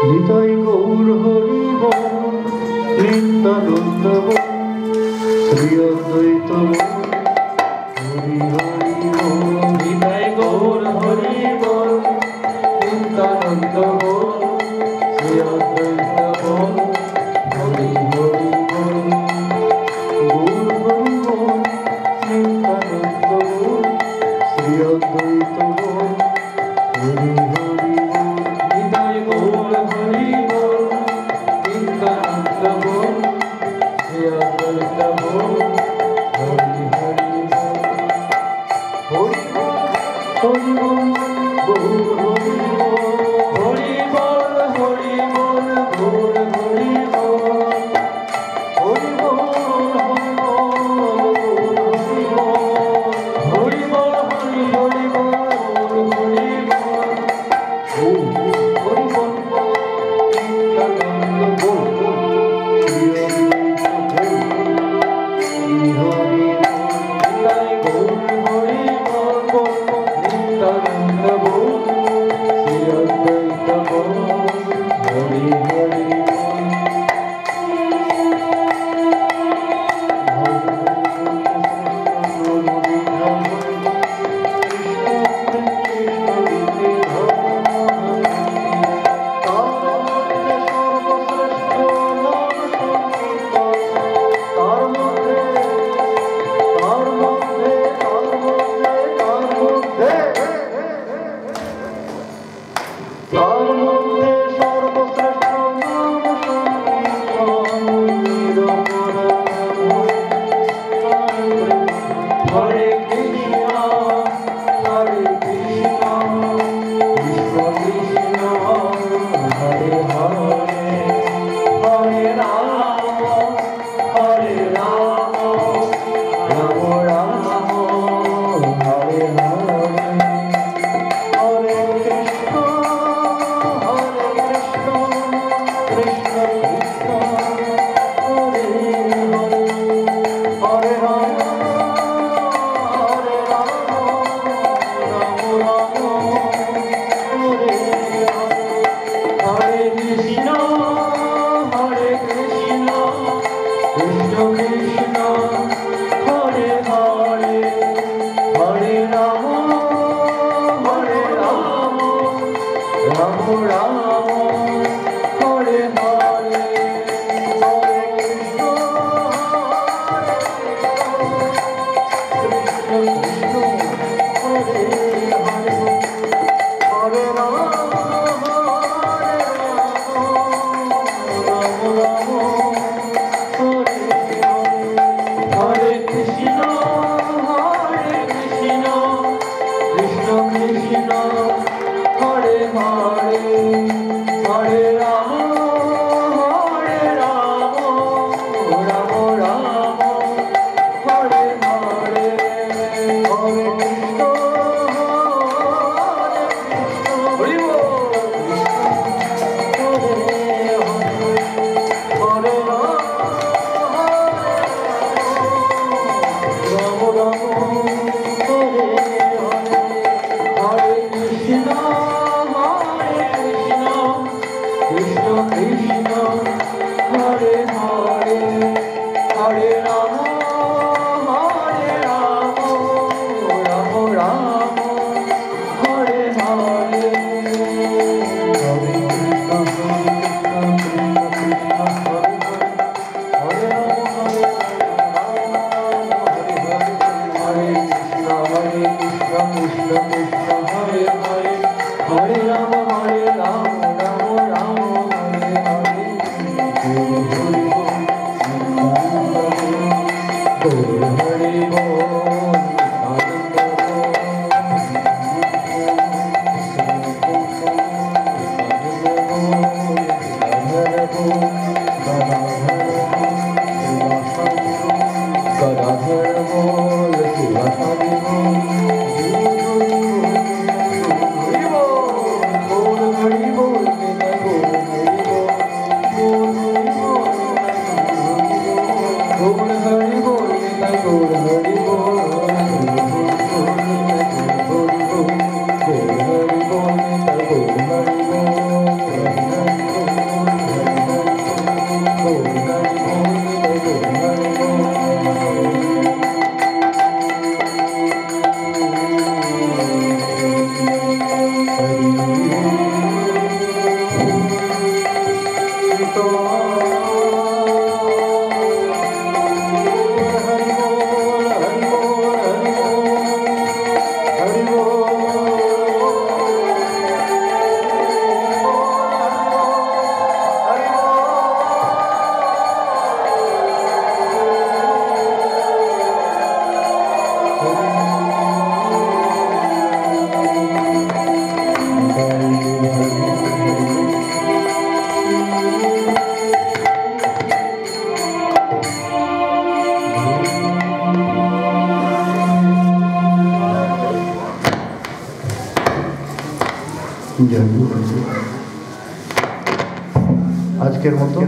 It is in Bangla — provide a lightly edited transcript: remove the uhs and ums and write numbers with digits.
নিতাই গৌর হরি বল, নিত্যানন্দ বল, শ্রী অদ্বৈত বল, হরি হরি বল। নিতাই গৌর হরি বল, নিত্যানন্দ বল, শ্রী অদ্বৈত বল, হরি হরি বল। গৌর হরি বল, নিত্যানন্দ বল, শ্রী অদ্বৈত বল, হরি হরি বল। নিতাই গৌর হরি বল, নিত্যানন্দ বল, শ্রী অদ্বৈত বল, হরি হরি বল। হরি বল, হরি বল, গৌর হরি বল, হরি বল, হরি বল, গৌর হরি বল, হরি বল, হরি বল, গৌর হরি বল, হরি বল, হরি হরি বল, গৌর হরি বল। হরি বল, নিত্যানন্দ বল, শ্রী অদ্বৈত বল, হরি হরি বল। নিতাই গৌর হরি বল, নিত্যানন্দ বল, শ্রী অদ্বৈত বল, হরি হরি বল। হরে কৃষ্ণ হরে কৃষ্ণ কৃষ্ণ কৃষ্ণ হরে হরে, হরে রাম হরে রাম, রাম রাম হরে হরে। হরে কৃষ্ণ কৃষ্ণ কৃষ্ণ হরে হরে, হরে রাম Radha আজকের মতো